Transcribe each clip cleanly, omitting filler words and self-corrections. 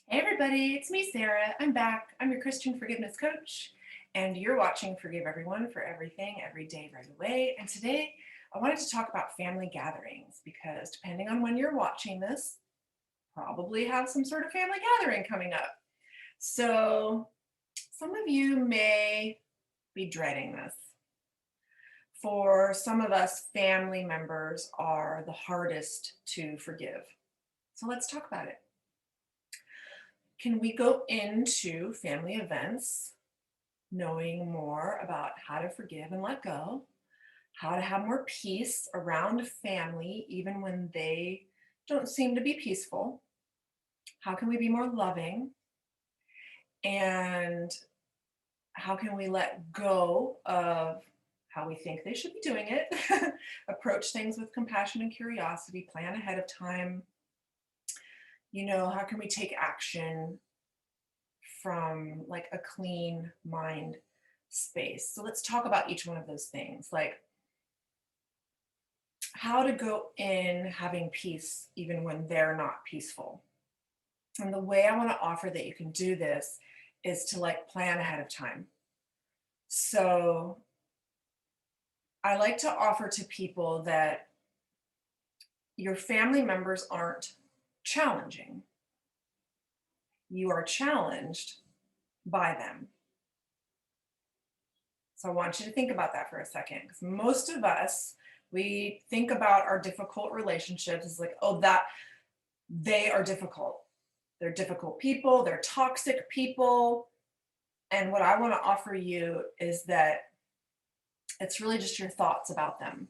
Hey everybody, it's me, Sarah. I'm back. I'm your Christian forgiveness coach, and you're watching Forgive Everyone for Everything Every Day Right Away. And today I wanted to talk about family gatherings because depending on when you're watching this, probably have some sort of family gathering coming up. So some of you may be dreading this. For some of us, family members are the hardest to forgive. So let's talk about it. Can we go into family events knowing more about how to forgive and let go, how to have more peace around family, even when they don't seem to be peaceful? How can we be more loving? And how can we let go of how we think they should be doing it? Approach things with compassion and curiosity, plan ahead of time. How can we take action from like a clean mind space? So let's talk about each one of those things. Like, how to go in having peace even when they're not peaceful. And the way I want to offer that you can do this is to like plan ahead of time. So I like to offer to people that your family members aren't challenging. You are challenged by them. So I want you to think about that for a second, because most of us, we think about our difficult relationships as like, oh, that they are difficult. They're difficult people, they're toxic people. And what I want to offer you is that it's really just your thoughts about them.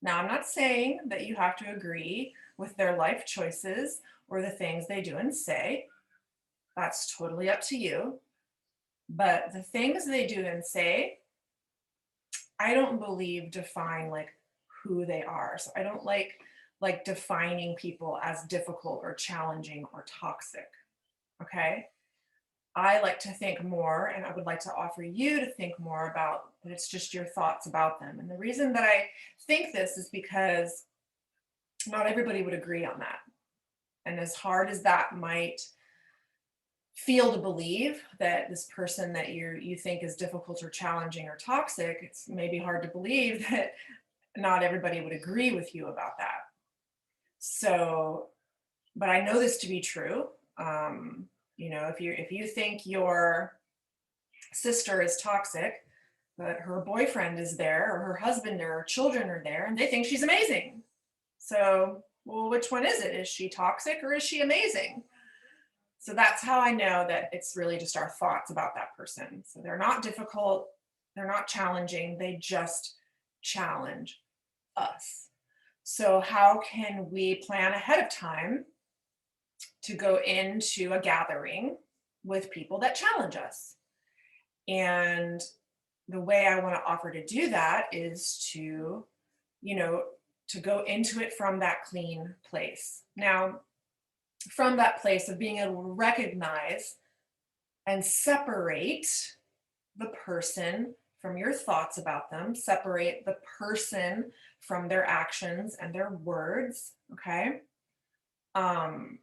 Now, I'm not saying that you have to agree with their life choices or the things they do and say. That's totally up to you. But the things they do and say, I don't believe define like who they are. So I don't like defining people as difficult or challenging or toxic. Okay? I like to think more, and I would like to offer you to think more about that it's just your thoughts about them. And the reason that I think this is because not everybody would agree on that. And as hard as that might feel to believe that this person that you think is difficult or challenging or toxic, it's maybe hard to believe that not everybody would agree with you about that. So, but I know this to be true. If you think your sister is toxic, but her boyfriend is there, or her husband or her children are there, and they think she's amazing. So, well, which one is it? Is she toxic or is she amazing? So that's how I know that it's really just our thoughts about that person. So they're not difficult, they're not challenging, they just challenge us. So, how can we plan ahead of time to go into a gathering with people that challenge us? And the way I want to offer to do that is you know, to go into it from that clean place. Now, from that place of being able to recognize and separate the person from your thoughts about them, separate the person from their actions and their words, okay? Um,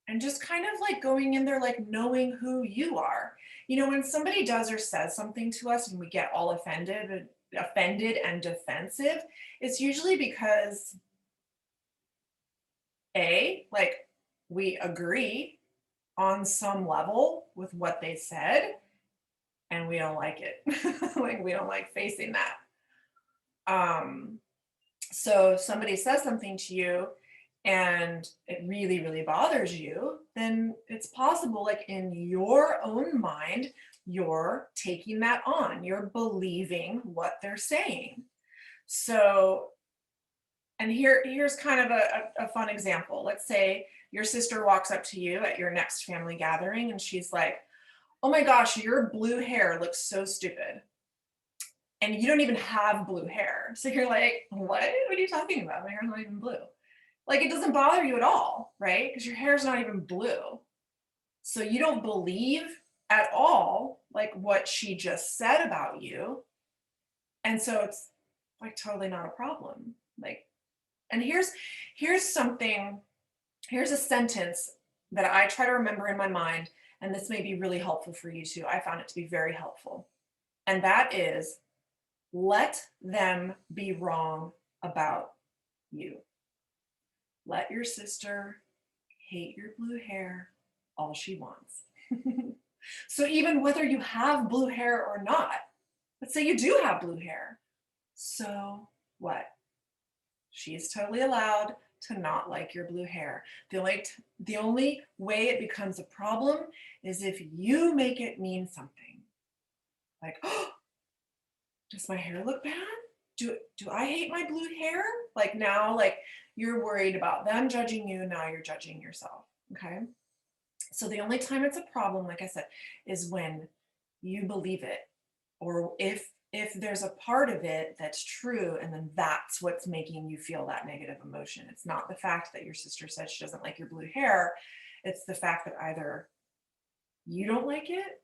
and just kind of like going in there, like knowing who you are. When somebody does or says something to us and we get all offended and defensive, it's usually because like we agree on some level with what they said and we don't like it. Like we don't like facing that. Um, so if somebody says something to you and it really, really bothers you, then it's possible, like in your own mind, you're taking that on, you're believing what they're saying. So, and here's kind of a fun example. Let's say your sister walks up to you at your next family gathering and she's like, oh my gosh, your blue hair looks so stupid. And you don't even have blue hair. So you're like, what? What are you talking about? My hair's not even blue. Like it doesn't bother you at all, right? Because your hair's not even blue. So you don't believe at all like what she just said about you. And so it's like totally not a problem. Like, and here's something, here's a sentence that I try to remember in my mind, and this may be really helpful for you too. I found it to be very helpful. And that is, let them be wrong about you. Let your sister hate your blue hair all she wants. So even whether you have blue hair or not, let's say you do have blue hair. So what? She is totally allowed to not like your blue hair. The only way it becomes a problem is if you make it mean something. Like, oh, does my hair look bad? Do I hate my blue hair? Like now, like you're worried about them judging you, now you're judging yourself. Okay. So the only time it's a problem, like I said, is when you believe it, or if there's a part of it that's true, and then that's what's making you feel that negative emotion. It's not the fact that your sister said she doesn't like your blue hair. It's the fact that either you don't like it,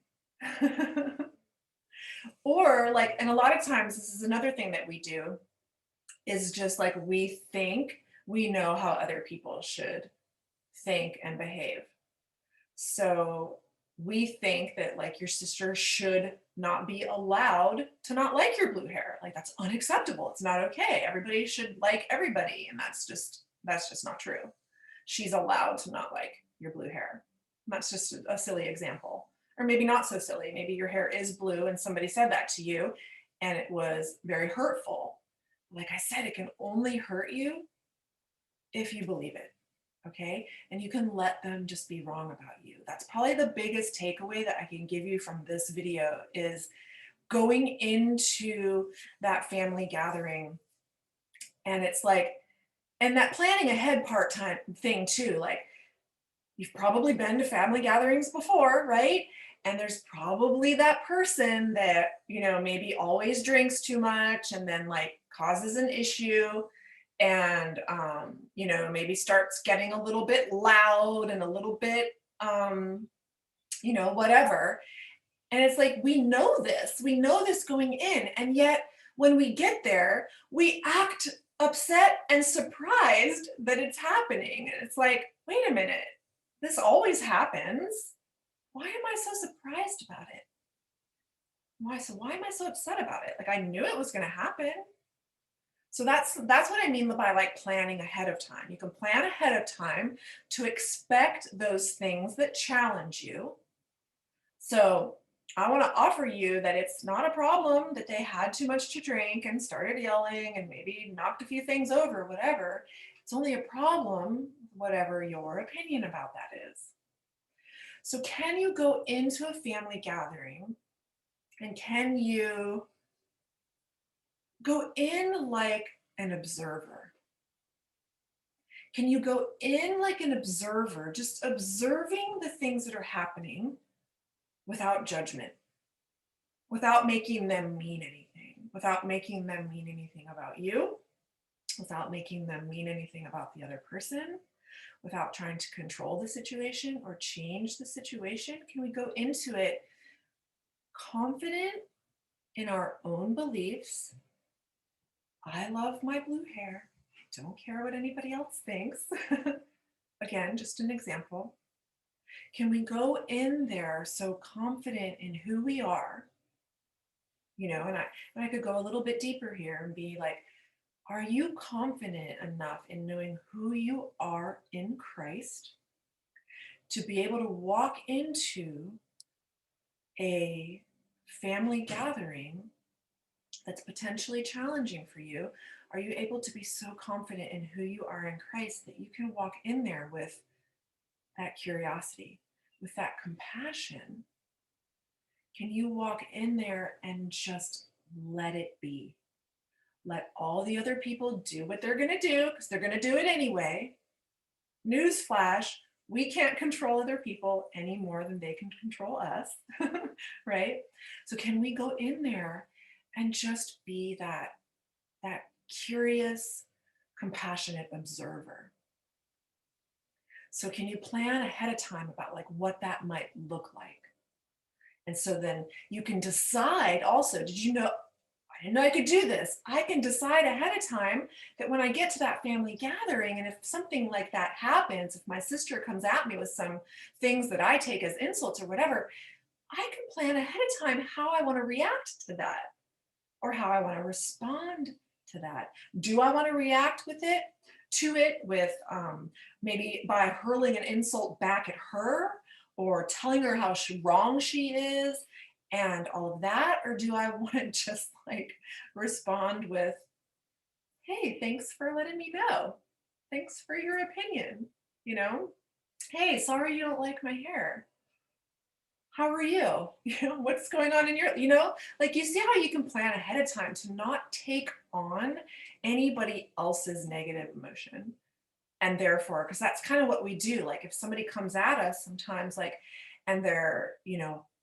or like, and a lot of times this is another thing that we do, is just like we think we know how other people should think and behave. So we think that like your sister should not be allowed to not like your blue hair. Like that's unacceptable. It's not okay. Everybody should like everybody. And that's just not true. She's allowed to not like your blue hair. That's just a silly example. Or maybe not so silly. Maybe your hair is blue and somebody said that to you and it was very hurtful. Like I said, it can only hurt you if you believe it. Okay. And you can let them just be wrong about you. That's probably the biggest takeaway that I can give you from this video, is going into that family gathering. And it's like, and that planning ahead part time thing too, like you've probably been to family gatherings before, right? And there's probably that person that, maybe always drinks too much and then like causes an issue, and maybe starts getting a little bit loud and a little bit whatever. And it's like, we know this going in, and yet when we get there we act upset and surprised that it's happening. And it's like, wait a minute, this always happens. Why am I so surprised about it? Why am I so upset about it? Like I knew it was going to happen. So that's what I mean by like planning ahead of time. You can plan ahead of time to expect those things that challenge you. So I want to offer you that it's not a problem that they had too much to drink and started yelling and maybe knocked a few things over, whatever. It's only a problem, whatever your opinion about that is. So can you go into a family gathering and can you go in like an observer? Can you go in like an observer, just observing the things that are happening without judgment, without making them mean anything, without making them mean anything about you, without making them mean anything about the other person, without trying to control the situation or change the situation? Can we go into it confident in our own beliefs? I love my blue hair. I don't care what anybody else thinks. Again, just an example. Can we go in there so confident in who we are? And I could go a little bit deeper here and be like, are you confident enough in knowing who you are in Christ to be able to walk into a family gathering that's potentially challenging for you? Are you able to be so confident in who you are in Christ that you can walk in there with that curiosity, with that compassion? Can you walk in there and just let it be? Let all the other people do what they're going to do, because they're going to do it anyway. Newsflash, we can't control other people any more than they can control us, right? So can we go in there and just be that curious, compassionate observer? So can you plan ahead of time about like what that might look like? And so then you can decide also, did you know, I didn't know I could do this. I can decide ahead of time that when I get to that family gathering, and if something like that happens, if my sister comes at me with some things that I take as insults or whatever, I can plan ahead of time how I want to react to that or how I want to respond to that. Do I want to react to it with maybe by hurling an insult back at her or telling her how wrong she is and all of that? Or do I want to just like respond with, hey, thanks for letting me know. Thanks for your opinion. You know, hey, sorry you don't like my hair. How are you? What's going on in your, like you see how you can plan ahead of time to not take on anybody else's negative emotion. And therefore, because that's kind of what we do. Like if somebody comes at us sometimes, like, and they're,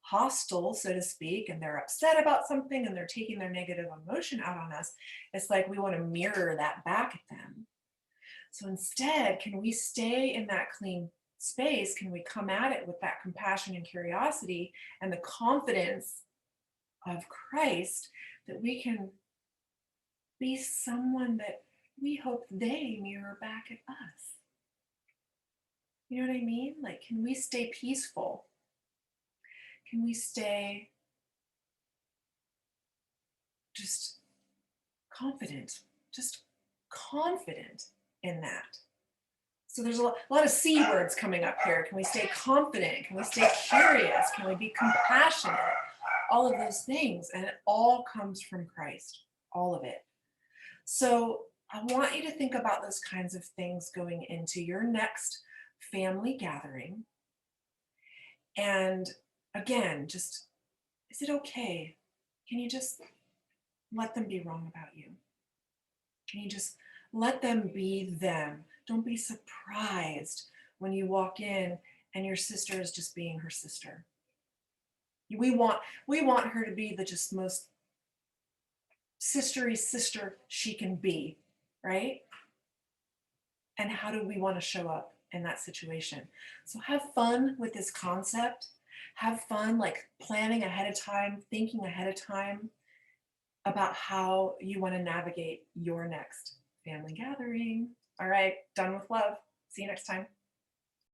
hostile, so to speak, and they're upset about something and they're taking their negative emotion out on us, it's like we want to mirror that back at them. So instead, can we stay in that clean space? Can we come at it with that compassion and curiosity and the confidence of Christ that we can be someone that we hope they mirror back at us? You know what I mean? Like, can we stay peaceful? Can we stay just confident? Just confident in that. So there's a lot of C words coming up here. Can we stay confident? Can we stay curious? Can we be compassionate? All of those things. And it all comes from Christ, all of it. So I want you to think about those kinds of things going into your next family gathering. And again, just, is it okay? Can you just let them be wrong about you? Can you just let them be them? Don't be surprised when you walk in and your sister is just being her sister. We want her to be the just most sistery sister she can be, right? And how do we want to show up in that situation? So have fun with this concept. Have fun like planning ahead of time, thinking ahead of time about how you want to navigate your next family gathering. All right, done with love. See you next time.